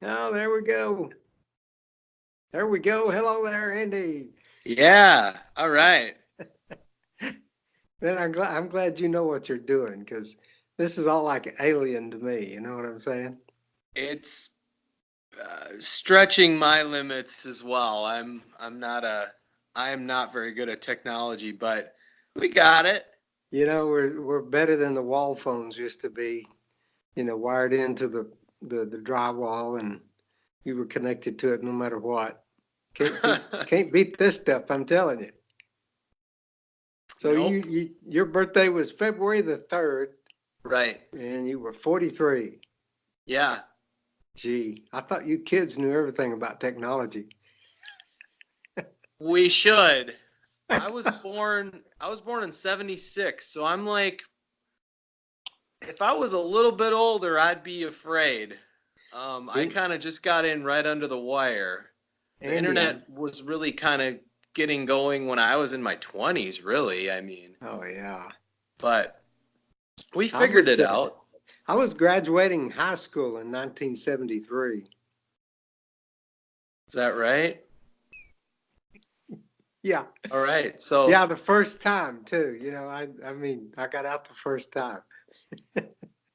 Oh, there we go. There we go. Hello there, Andy. Yeah. All right. Man, I'm glad you know what you're doing because this is all like alien to me. You know what I'm saying? It's stretching my limits as well. I am not very good at technology, but we got it. We're better than the wall phones used to be. Wired into the drywall, and you were connected to it no matter what. Can't beat this stuff. I'm telling you. So Nope. your birthday was February the 3rd, Right. and you were 43. Yeah. Gee, I thought you kids knew everything about technology. We should. I was born in 76, so I'm like if I was a little bit older, I'd be afraid. I See, kind of just got in right under the wire. The Andy, internet was really kind of getting going when I was in my 20s, really. I mean, oh yeah, but we I figured was it out. I was graduating high school in 1973. Is that right? Yeah, All right. So yeah, the first time too. I mean, I got out the first time.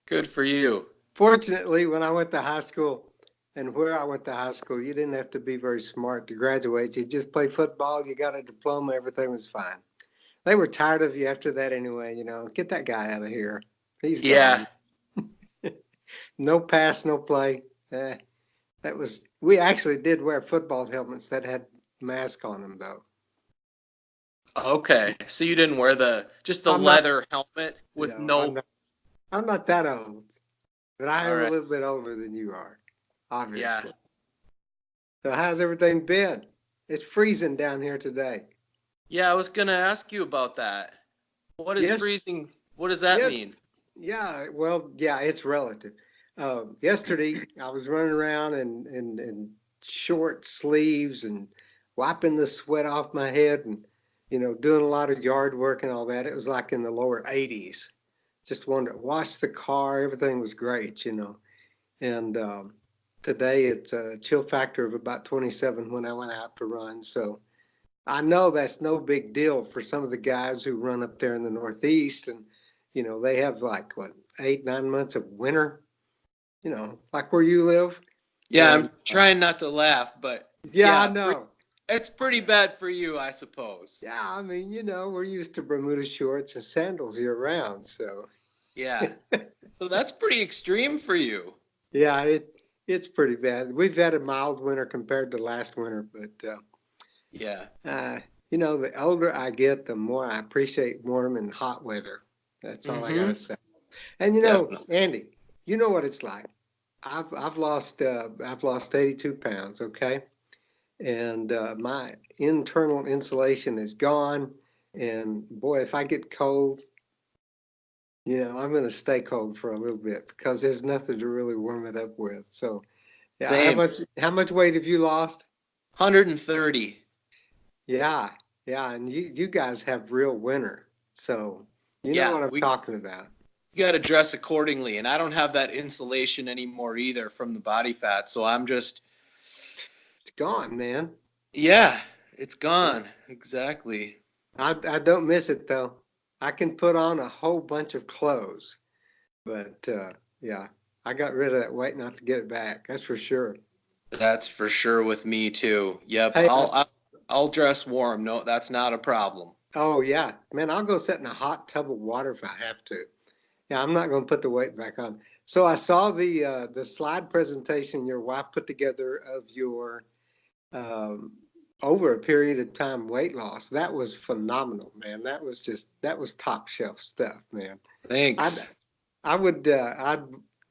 good for you. Fortunately, when I went to high school and where I went to high school, you didn't have to be very smart to graduate. You just played football, you got a diploma, everything was fine. They were tired of you after that anyway. Get that guy out of here. He's Yeah. gone. No pass, no play. Eh, we actually did wear football helmets that had mask on them though. Okay. So you didn't wear the just the I'm not, leather helmet with I'm no. not, I'm not that old, but I All am a right. little bit older than you are, Yeah. obviously. So how's everything been? It's freezing down here today. Yeah, I was going to ask you about that. What is Yes, freezing? What does that yes, mean? yeah. Well, yeah, it's relative. Yesterday, I was running around in short sleeves and wiping the sweat off my head and doing a lot of yard work and all that. It was like in the lower 80s. Just wanted to wash the car. Everything was great. And today it's a chill factor of about 27 when I went out to run. So I know that's no big deal for some of the guys who run up there in the Northeast, and they have like what 8, 9 months of winter, like where you live. Yeah, And I'm trying not to laugh, but yeah, I yeah, know. it's pretty bad for you, I suppose. Yeah, I mean, we're used to Bermuda shorts and sandals year round, so Yeah. So that's pretty extreme for you. yeah, it's pretty bad. We've had a mild winter compared to last winter, but Yeah, the older I get, the more I appreciate warm and hot weather. That's all I mm-hmm. gotta say. And Definitely. Andy, you know what it's like. I've lost 82 pounds, okay? And my internal insulation is gone. And boy, if I get cold, I'm gonna stay cold for a little bit because there's nothing to really warm it up with. So yeah, how Same. much how much weight have you lost? 130. Yeah, yeah, and you guys have real winter, so you know Yeah, what I'm we talking about. got to dress accordingly. And I don't have that insulation anymore either from the body fat. So I'm just, It's gone, man. yeah, it's Yeah. gone. Exactly. I don't miss it though. I can put on a whole bunch of clothes, but yeah, I got rid of that weight not to get it back. That's for sure. That's for sure with me too. Yep. Hey, I'll dress warm. No, that's not a problem. oh yeah, man, I'll go sit in a hot tub of water if I have to. Yeah, I'm not going to put the weight back on. So I saw the slide presentation your wife put together of your um, over a period of time weight loss. That was phenomenal, man. That was top shelf stuff, man. I'd Thanks. I would I'd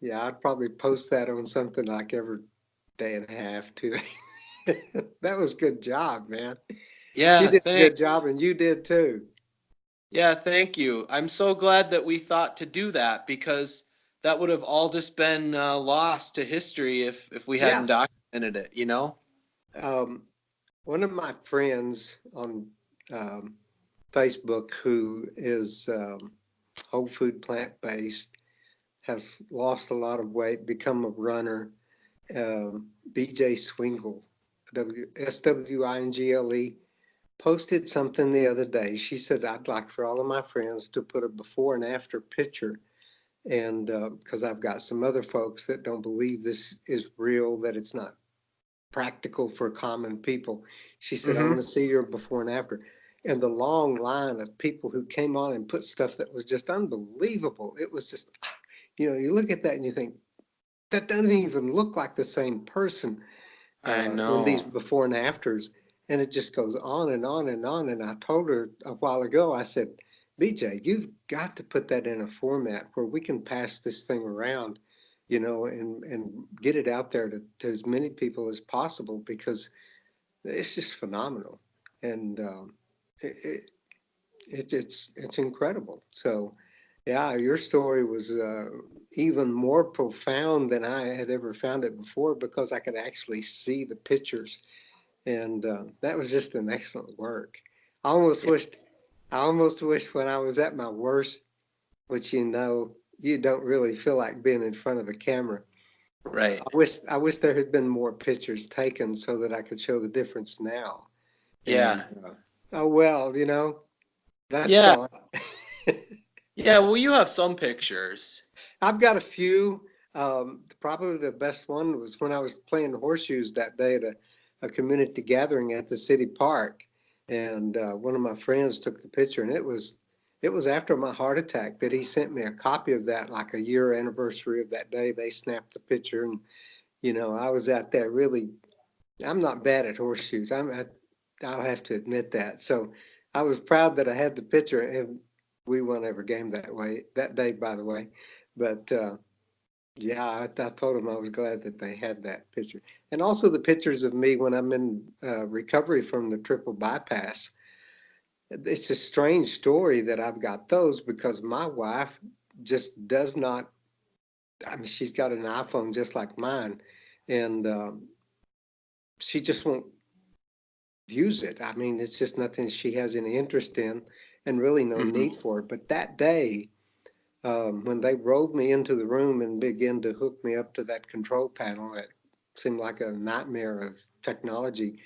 yeah, I'd probably post that on something like every day and a half too. That was good job, man. She Yeah, did a good thanks. job and you did too. Yeah, thank you. I'm so glad that we thought to do that because that would have all just been lost to history if we hadn't Yeah. documented it, you know? Um, one of my friends on um, Facebook who is whole food plant based has lost a lot of weight, become a runner, BJ Swingle, Swingle, posted something the other day. She said, I'd like for all of my friends to put a before and after picture. And because I've got some other folks that don't believe this is real, that it's not practical for common people. She said, I Mm-hmm. want to see your before and after. And the long line of people who came on and put stuff that was just unbelievable. It was just, you look at that and you think, that doesn't even look like the same person I in these know. before and afters. And it just goes on and on and on. And I told her a while ago, I said, BJ, you've got to put that in a format where we can pass this thing around, and get it out there to as many people as possible, because it's just phenomenal. And it, it's incredible. So, yeah, your story was even more profound than I had ever found it before, because I could actually see the pictures, and that was just an excellent work. I almost Yeah. wished, I almost wished when I was at my worst, which you don't really feel like being in front of a camera. Right. I wish there had been more pictures taken so that I could show the difference now. And Yeah. oh well, that's Yeah. gone. Yeah. Well, you have some pictures. I've got a few. Probably the best one was when I was playing horseshoes that day at a community gathering at the city park, and one of my friends took the picture, and it was after my heart attack that he sent me a copy of that, like a year anniversary of that day. They snapped the picture, and I was out there really. I'm not bad at horseshoes. I'll have to admit that. So I was proud that I had the picture, and we won every game that day, by the way. But yeah, I told them I was glad that they had that picture. And also the pictures of me when I'm in recovery from the triple bypass. It's a strange story that I've got those, because my wife just does not, I mean, she's got an iPhone just like mine, and she just won't use it. I mean, it's just nothing she has any interest in, and really no Hmm. need for it. But that day, when they rolled me into the room and began to hook me up to that control panel, that seemed like a nightmare of technology.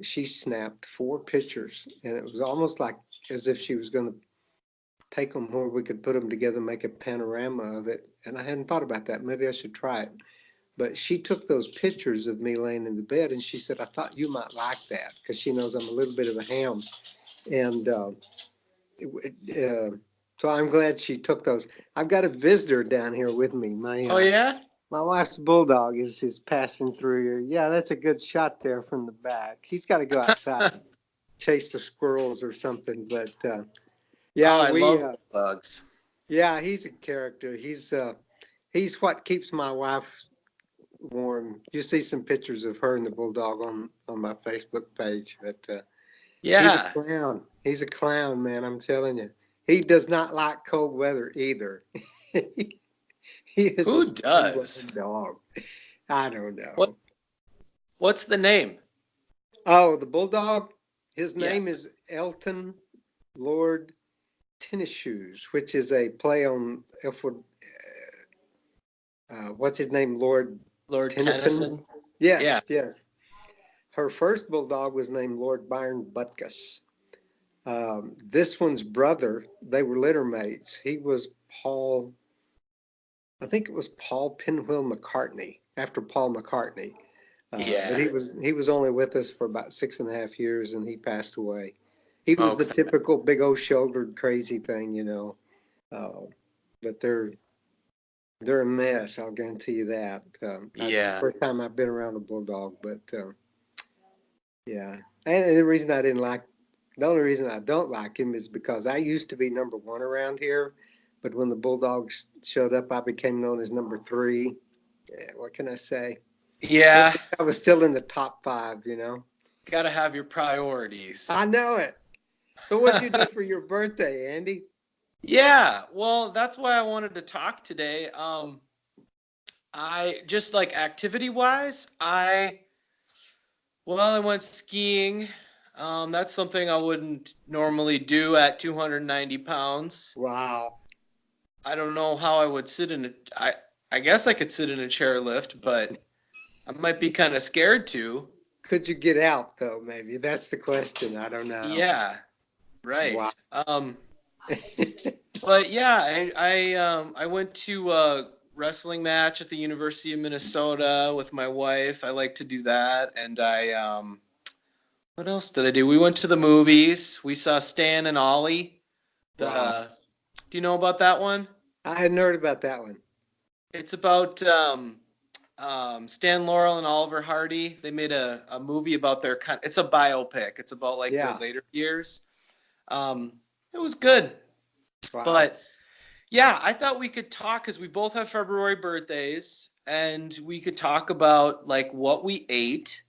She snapped 4 pictures, and it was almost like as if she was going to take them where we could put them together, make a panorama of it. And I hadn't thought about that. Maybe I should try it. But she took those pictures of me laying in the bed, and she said, I thought you might like that, because she knows I'm a little bit of a ham. And uh, so I'm glad she took those. I've got a visitor down here with me. My Oh yeah. my wife's bulldog is passing through here. Yeah, that's a good shot there from the back. He's got to go outside and chase the squirrels or something. But Oh, yeah, I love bugs. yeah, he's a character. He's what keeps my wife warm. You see some pictures of her and the bulldog on my Facebook page, but he's a Yeah. clown. He's a clown, man. I'm telling you. He does not like cold weather either. He is a Who warm does? blooded dog. I don't What? know. What's the name? Oh, the bulldog. His Yeah. name is Elton Lord Tennis Shoes, which is a play on Alfred. What's his name? Lord Lord Tennyson. Tennyson. Yes, Yeah. yes. Her first bulldog was named Lord Byron Butkus. This one's brother, they were litter mates. He was Paul, I think it was Paul Pinwheel McCartney, after Paul McCartney. But Yeah. he was only with us for about 6.5 years, and he passed away. He was the Okay. typical big old shouldered crazy thing. Uh, but they're a mess. I'll guarantee you that. That's the Yeah. first time I've been around a bulldog, but yeah. And the only reason I don't like him is because I used to be number one around here, but when the bulldogs showed up, I became known as number three. Yeah, what can I say? At Yeah. least I was still in the top five. Gotta have your priorities. I know it. So what'd you do for your birthday, Andy? Yeah. Well, that's why I wanted to talk today. I just like activity wise, I went skiing. That's something I wouldn't normally do at 290 pounds. Wow. I don't know how I would sit in a. I guess I could sit in a chairlift, but I might be kind of scared to. Could you get out though? Maybe that's the question. I don't know. Yeah, Wow. right. But yeah, I went to a wrestling match at the University of Minnesota with my wife. I like to do that, and what else did I do? We went to the movies. We saw Stan and Ollie. Wow. The Do you know about that one? I hadn't heard about that one. It's about Stan Laurel and Oliver Hardy. They made a movie about their it's a biopic. It's about like their Yeah. later years. Um, it was good, Wow. but yeah, I thought we could talk because we both have February birthdays, and we could talk about like what we ate.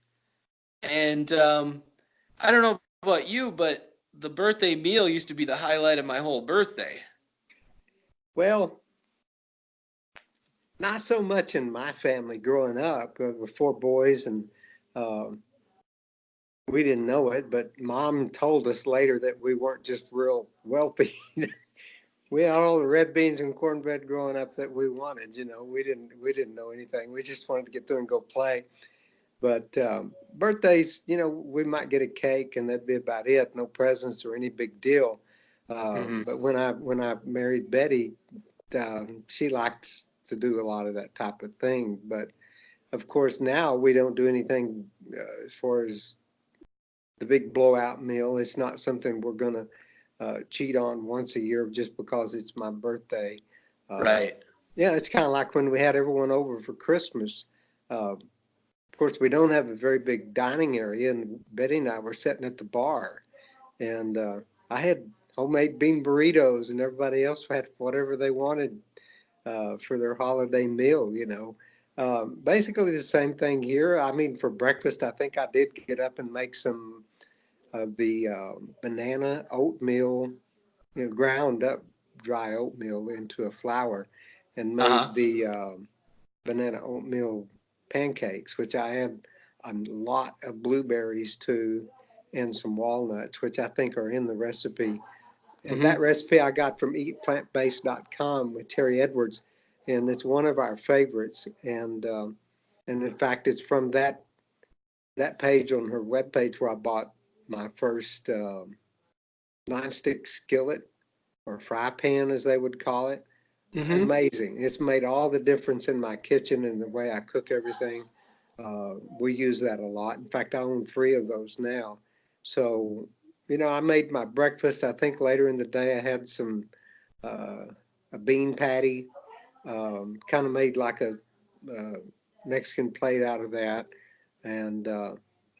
And I don't know about you, but the birthday meal used to be the highlight of my whole birthday. Well, not so much in my family growing up. With 4 boys, and um, we didn't know it, but mom told us later that we weren't just real wealthy. We had all the red beans and cornbread growing up that we wanted. We didn't know anything. We just wanted to get through and go play. But birthdays, we might get a cake and that'd be about it. No presents or any big deal. Mm-hmm. But when I married Betty, she liked to do a lot of that type of thing. But of course, now we don't do anything as far as the big blowout meal. It's not something we're going to cheat on once a year just because it's my birthday. Uh, Right. yeah, it's kind of like when we had everyone over for Christmas. Of course, we don't have a very big dining area, and Betty and I were sitting at the bar, and I had homemade bean burritos, and everybody else had whatever they wanted for their holiday meal. Basically the same thing here. I mean, for breakfast, I think I did get up and make some of the banana oatmeal, ground up dry oatmeal into a flour, and Uh-huh. made the banana oatmeal pancakes, which I had a lot of blueberries too, and some walnuts, which I think are in the recipe. And that Mm-hmm. recipe I got from eatplantbased.com with Terry Edwards, and it's one of our favorites. And in fact, it's from that page on her webpage where I bought my first nonstick skillet or fry pan, as they would call it. Mm-hmm. Amazing. It's made all the difference in my kitchen and the way I cook everything. We use that a lot. In fact, I own 3 of those now. So, I made my breakfast. I think later in the day I had some uh, a bean patty, kind of made like a uh, Mexican plate out of that. And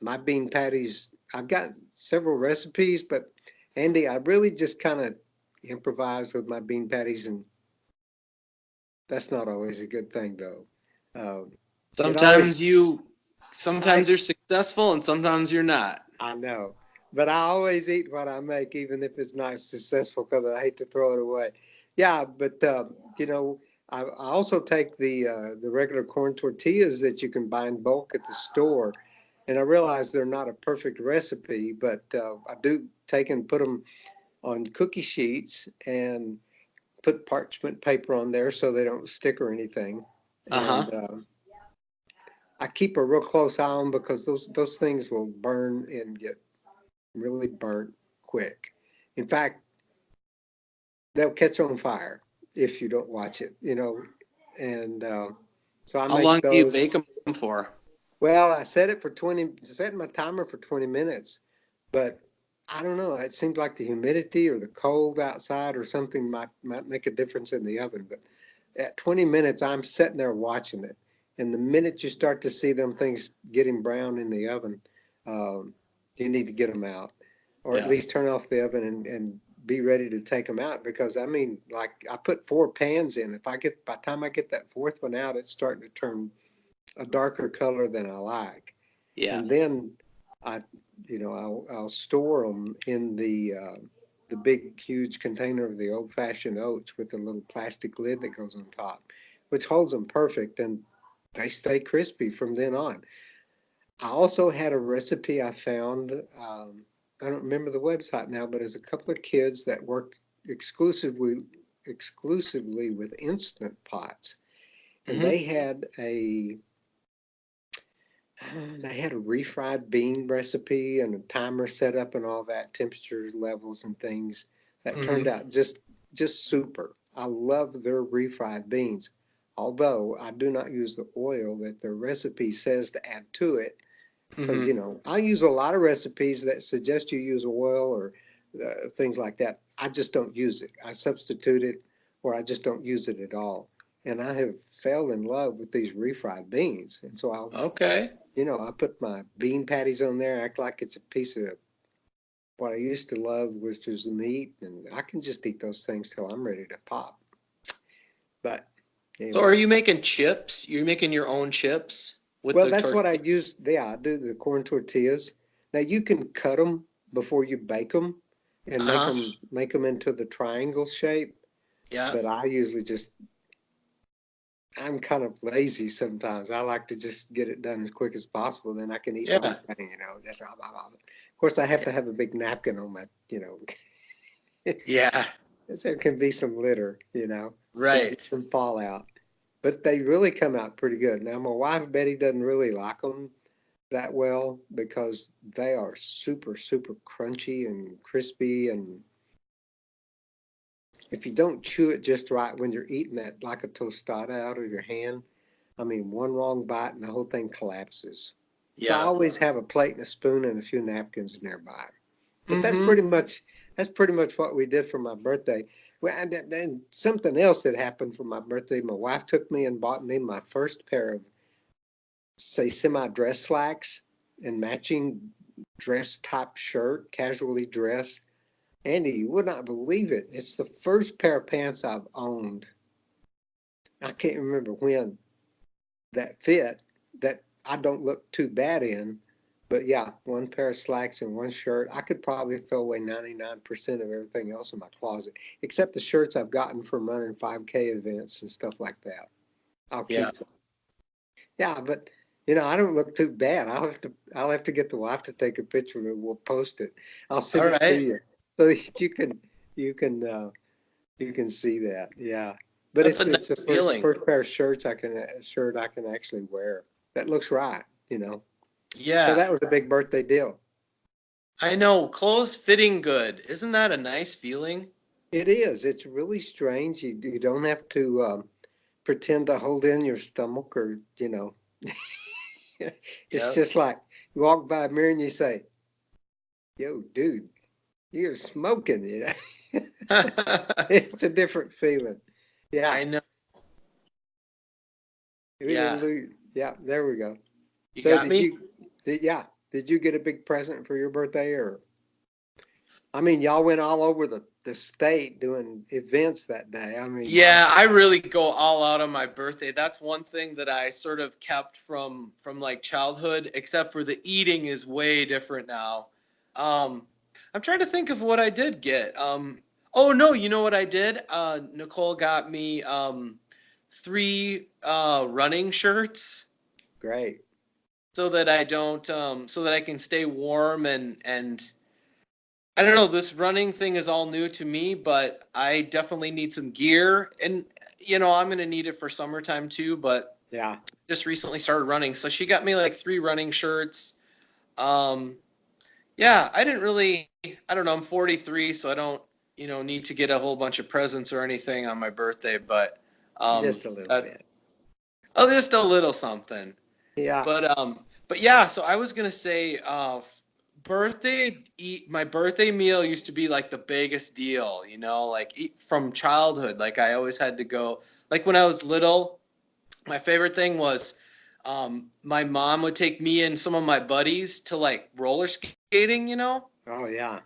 my bean patties, I've got several recipes, but Andy, I really just kind of improvise with my bean patties, and that's not always a good thing, though. It Sometimes always, you, I, sometimes you're successful and sometimes you're not. I know, but I always eat what I make, even if it's not successful, because I hate to throw it away. Yeah, but you know, I also take the regular corn tortillas that you can buy in bulk at the store, and I realize they're not a perfect recipe, but I do take and put them on cookie sheets and put parchment paper on there so they don't stick or anything. Uh-huh. And I keep a real close eye on because those things will burn and get really burnt quick. In fact, they'll catch on fire if you don't watch it. And so I How make long do you those. bake them for? Well, I set my timer for 20 minutes, but I don't know. It seems like the humidity or the cold outside or something might make a difference in the oven. But at 20 minutes, I'm sitting there watching it. And the minute you start to see them things getting brown in the oven, um, you need to get them out, or at Yeah. least turn off the oven and be ready to take them out. Because I mean, like I put 4 pans in. If I get by the time I get that fourth one out, it's starting to turn a darker color than I like. Yeah. And then I, I'll store them in the big huge container of the old fashioned oats with the little plastic lid that goes on top, which holds them perfect, and they stay crispy from then on. I also had a recipe I found. I don't remember the website now, but there's a couple of kids that work exclusively with instant pots, and Mm-hmm. they had They had a refried bean recipe and a timer set up and all that, temperature levels and things that turned Hmm. out just super. I love their refried beans, although I do not use the oil that their recipe says to add to it. Because Hmm. I use a lot of recipes that suggest you use oil or things like that. I just don't use it. I substitute it, or I just don't use it at all. And I have fell in love with these refried beans, and so Okay. I put my bean patties on there, act like it's a piece of what I used to love, which was the meat, and I can just eat those things till I'm ready to pop. But So are anyway, you making chips? You're making your own chips with well, the that's what I tortillas? use. Yeah, I do the corn tortillas. Now you can cut them before you bake them and make Uh-huh. them into the triangle shape. Yeah. But I usually just I'm kind of lazy sometimes. I like to just get it done as quick as possible. Then I can eat the whole Yeah. thing. Just blah, blah, blah. Of course, I have to have a big napkin on Yeah. so there can be some litter, Right. some fallout. But they really come out pretty good. Now, my wife Betty doesn't really like them that well because they are super, super crunchy and crispy. And if you don't chew it just right when you're eating that like a tostada out of your hand, I mean, one wrong bite and the whole thing collapses. So I Yeah. always have a plate and a spoon and a few napkins nearby. But Mm-hmm. that's pretty much what we did for my birthday. Well, and then something else that happened for my birthday. My wife took me and bought me my first pair of, say, semi-dress slacks and matching dress type shirt, casually dressed. Andy, you would not believe it. It's the first pair of pants I've owned. I can't remember when that fit that I don't look too bad in. But yeah, one pair of slacks and one shirt. I could probably throw away 99% of everything else in my closet, except the shirts I've gotten from running 5K events and stuff like that. I'll Yeah. keep them. Yeah, but I don't look too bad. I'll have to get the wife to take a picture of it. We'll post it. I'll All send it to right. you so that you can you can see that. Yeah. But That's a it's the nice first feeling. first pair of shirts shirt I can actually wear. That looks right. So Yeah. that was a big birthday deal. I know. Clothes fitting good. Isn't that a nice feeling? It is. It's really strange. You don't have to pretend to hold in your stomach or. It's Yep. just like you walk by a mirror and you say, "Yo, dude, you're smoking." It's a different feeling. Yeah. I know. We didn't Yeah. lose. Yeah, there we go. You So got me? did you get a big present for your birthday? Or I mean, y'all went all over the state doing events that day. I mean, Yeah, I really go all out on my birthday. That's one thing that I sort of kept from like childhood, except for the eating is way different now. Um, I'm trying to think of what I did get. Oh no, you know what I did? Nicole got me three running shirts great. so that I don't so that I can stay warm and I don't know. This running thing is all new to me, but I definitely need some gear, and I'm gonna need it for summertime too. But Yeah. just recently started running, so she got me like three running shirts. Um, yeah, I didn't really. I don't know. I'm 43, so I don't need to get a whole bunch of presents or anything on my birthday. But Just a little that bit. oh, just a little something. Yeah. But yeah, so I was gonna say, my birthday meal used to be like the biggest deal, like from childhood. Like I always had to go. Like when I was little, my favorite thing was, my mom would take me and some of my buddies to like roller skating. Oh yeah.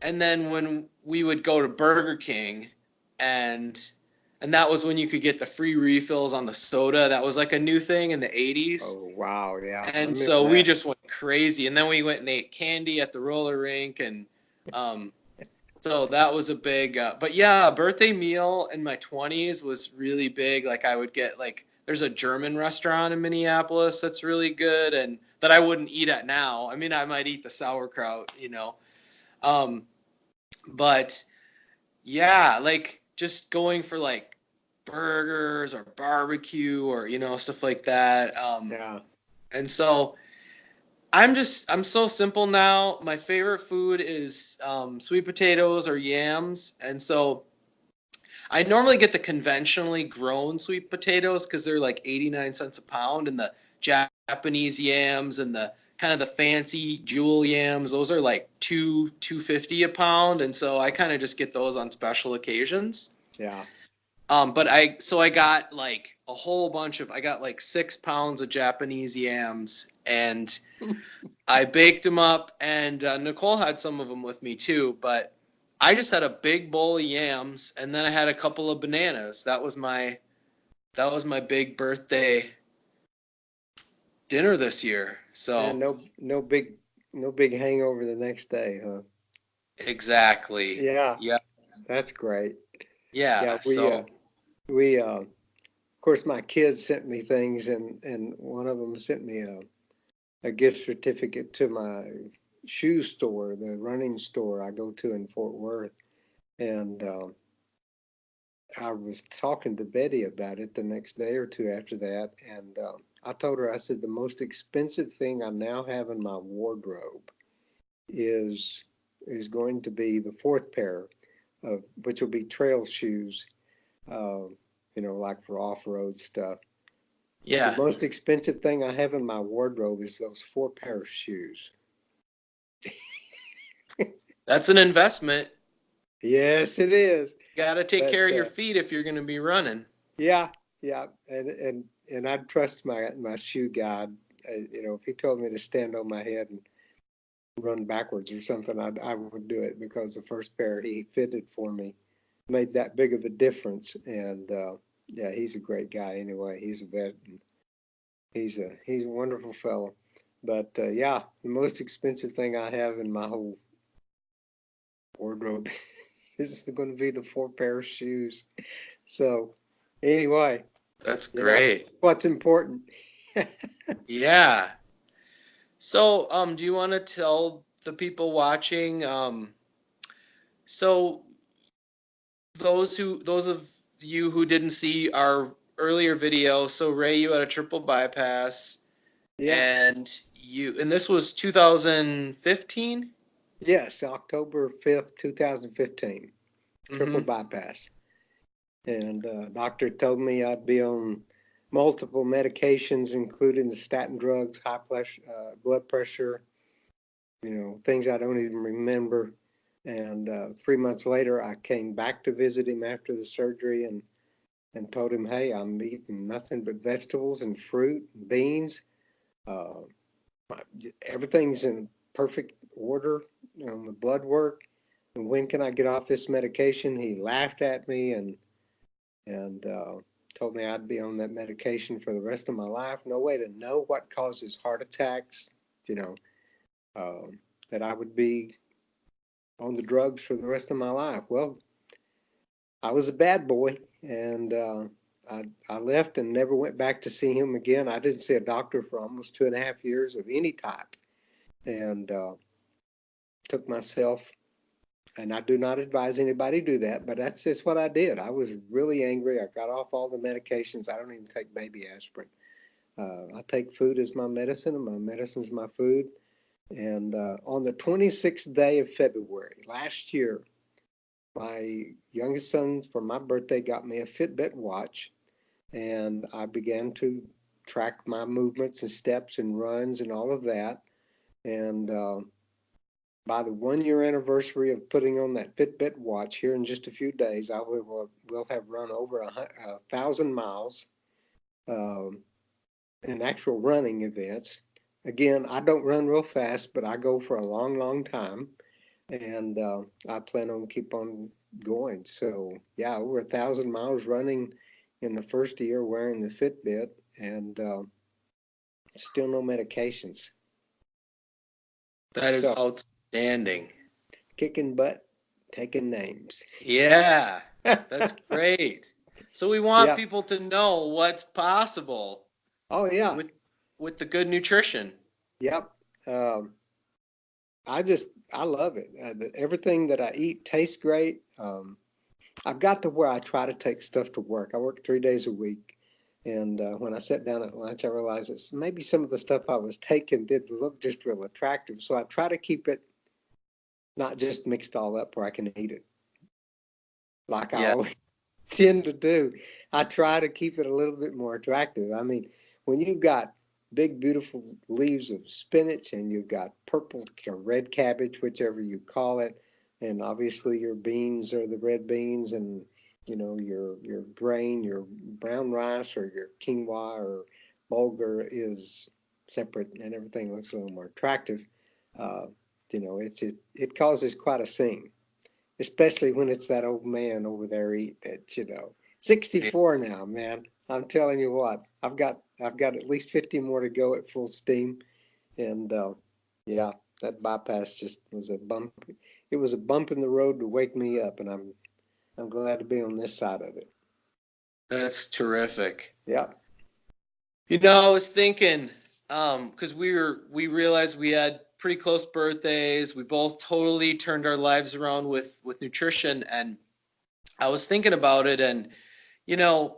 And then when we would go to Burger King, and and that was when you could get the free refills on the soda. That was like a new thing in the 80s. Oh wow. Yeah. I And remember so we that. just went crazy. And then we went and ate candy at the roller rink. And um, so that was a big, but yeah, birthday meal in my 20s was really big. Like I would get like, there's a German restaurant in Minneapolis that's really good and that I wouldn't eat at now. I mean, I might eat the sauerkraut. Um, but yeah, like just going for like burgers or barbecue or, stuff like that. Yeah. And so I'm so simple now. My favorite food is sweet potatoes or yams, and so I normally get the conventionally grown sweet potatoes because they're like 89 cents a pound, and the Japanese yams and the kind of the fancy jewel yams, those are like 250 a pound, and so I kind of just get those on special occasions. Yeah. But I got like a whole bunch of I got like 6 pounds of Japanese yams, and I baked them up, and Nicole had some of them with me too. But I just had a big bowl of yams, and then I had a couple of bananas. That was my big birthday dinner this year. And So no big hangover the next day, huh? exactly, Yeah, yeah, that's great. Yeah, yeah. So we of course my kids sent me things, and one of them sent me a gift certificate to my shoe store, the running store I go to in Fort Worth. And I was talking to Betty about it the next day or two after that, and I told her, I said, the most expensive thing I now have in my wardrobe is is going to be the fourth pair of which will be trail shoes, uh, like for off-road stuff. The yeah, most expensive thing I have in my wardrobe is those four pair of shoes. that's an investment. Yes, it is. Got to take But care of your feet if you're going to be running. yeah, yeah, and I'd trust my shoe guy. If he told me to stand on my head and run backwards or something, I would do it because the first pair he fitted for me made that big of a difference. And yeah, he's a great guy anyway. He's a vet. And he's a wonderful fellow. But yeah, the most expensive thing I have in my whole wardrobe is going to be the four pair of shoes. So anyway, That's you know great. what's important. Yeah. So, do you want to tell the people watching, so those of you who didn't see our earlier video, so Ray, you had a triple bypass, Yeah. and this was 2015? Yes, October 5th, 2015, triple Mm-hmm. bypass. And doctor told me I'd be on multiple medications, including the statin drugs, high blood pressure, things I don't even remember. And 3 months later, I came back to visit him after the surgery and told him, hey, I'm eating nothing but vegetables and fruit and beans. Uh, Everything's in perfect order on the blood work. And when can I get off this medication? He laughed at me and told me I'd be on that medication for the rest of my life. No way to know what causes heart attacks, you know, um, that I would be on the drugs for the rest of my life. Well, I was a bad boy, and I left and never went back to see him again. I didn't see a doctor for almost 2.5 years of any type, and took myself. And I do not advise anybody do that, but that's just what I did. I was really angry. I got off all the medications. I don't even take baby aspirin. I take food as my medicine, and my medicine's my food. And on the 26th day of February last year, my youngest son, for my birthday, got me a Fitbit watch, and I began to track my movements and steps and runs and all of that. And by the 1 year anniversary of putting on that Fitbit watch here in just a few days, I will have run over 1,000 miles in actual running events. Again, I don't run real fast, but I go for a long, long time, and I plan on keep on going. So yeah, over 1,000 miles running in the first year wearing the Fitbit, and still no medications. That is So outstanding. kicking butt, taking names. Yeah, that's great. So we want Yep. people to know what's possible Oh yeah. with with the good nutrition. Yep. Um, I love it. Everything that I eat tastes great. I've got to where I try to take stuff to work. I work 3 days a week, And when I sat down at lunch, I realized that maybe some of the stuff I was taking didn't look just real attractive. So I try to keep it not just mixed all up where I can eat it like I Yeah. always tend to do. I try to keep it a little bit more attractive. I mean, when you've got big, beautiful leaves of spinach and you've got purple or red cabbage, whichever you call it, and obviously your beans are the red beans, and your grain, your brown rice or your quinoa or bulgur is separate, and everything looks a little more attractive. Uh, it causes quite a scene, especially when it's that old man over there eating it. 64 now, man. I'm telling you what, I've got at least 50 more to go at full steam. And yeah, that bypass just was a bump. It was a bump in the road to wake me up, and I'm glad to be on this side of it. That's terrific. Yeah. I was thinking, because we realized we had pretty close birthdays. We both totally turned our lives around with nutrition, and I was thinking about it, and you know,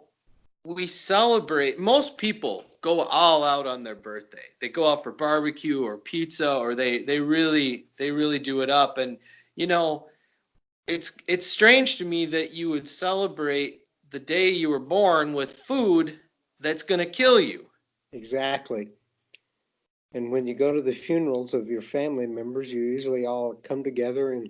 we celebrate. Most people go all out on their birthday. They go out for barbecue or pizza, or they really do it up. And you know, it's strange to me that you would celebrate the day you were born with food that's going to kill you. Exactly. And when you go to the funerals of your family members, you usually all come together, and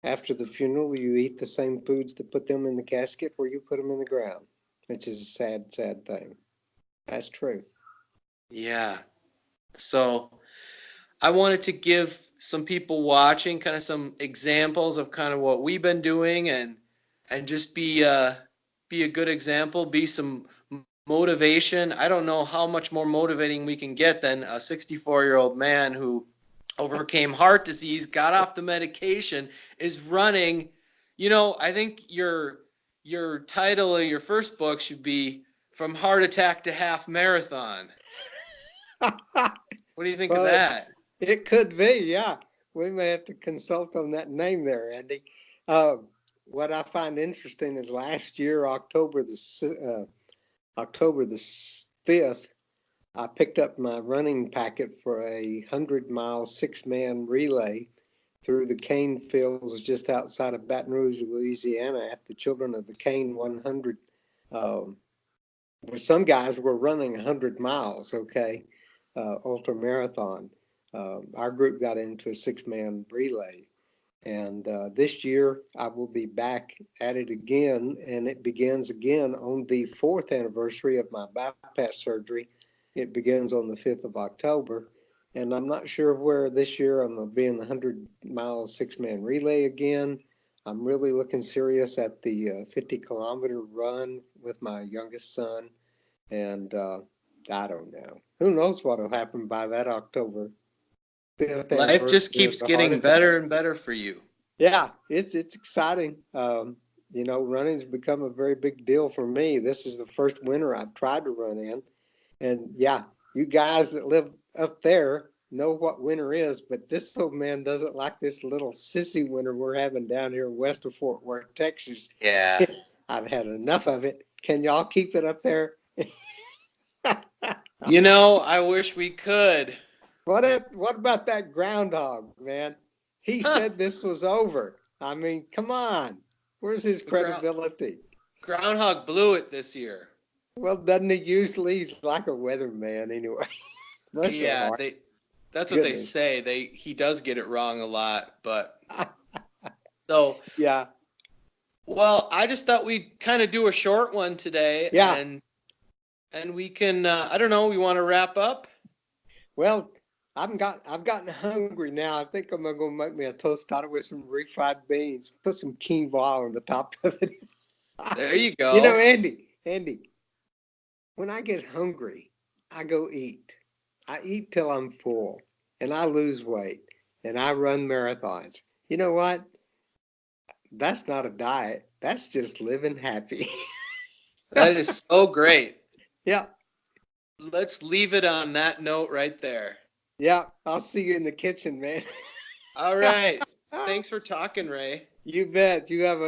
after the funeral, you eat the same foods that put them in the casket where you put them in the ground, which is a sad, sad thing. That's true. Yeah. So I wanted to give some people watching kind of some examples of kind of what we've been doing, and just be a good example, be some motivation. I don't know how much more motivating we can get than a 64-year-old man who overcame heart disease, got off the medication, is running. I think your title of your first book should be From Heart Attack to Half Marathon. What do you think of Well, that? it could be, yeah. We may have to consult on that name there, Andy. What I find interesting is last year, October the 5th, I picked up my running packet for a 100-mile six-man relay through the cane fields just outside of Baton Rouge, Louisiana, at the Children of the Cane 100. Um, where some guys were running 100 miles, okay, ultra marathon. Our group got into a six-man relay. And this year I will be back at it again, and it begins again on the fourth anniversary of my bypass surgery. It begins on the 5th of October. And I'm not sure where this year I'm going to be in the 100-mile six-man relay again. I'm really looking serious at the 50-kilometer run with my youngest son. And I don't know. Who knows what will happen by that October 5th Life just anniversary of keeps the heart getting attack. better and better for you. Yeah, it's exciting. Running's become a very big deal for me. This is the first winter I've tried to run in. And yeah, you guys that live up there know what winter is, but this old man doesn't like this little sissy winter we're having down here west of Fort Worth, Texas. Yeah. I've had enough of it. Can y'all keep it up there? I wish we could. What about that groundhog, man? He Huh. said this was over. I mean, come on. Where's his The ground credibility? groundhog blew it this year. Well, doesn't he usually? He's like a weatherman anyway. Bless your Yeah, heart. that's what they Goodness. say. He does get it wrong a lot, but so Yeah. well, I just thought we'd kind of do a short one today, Yeah. and we can I don't know, we want to wrap up? Well, I've gotten hungry now. I think I'm gonna make me a tostada with some refried beans. Put some quinoa on the top of it. There you go. Andy, when I get hungry, I go eat. I eat till I'm full, and I lose weight, and I run marathons. You know what? That's not a diet. That's just living happy. That is so great. Yeah, Let's leave it on that note right there. yeah. I'll see you in the kitchen, man. All right. Thanks for talking, Ray. You bet. You have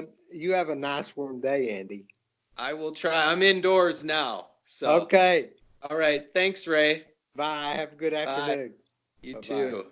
a nice warm day, Andy. I will try. I'm indoors now. So, Okay. all right. Thanks, Ray. Bye. Have a good Bye. afternoon. You Bye-bye. too.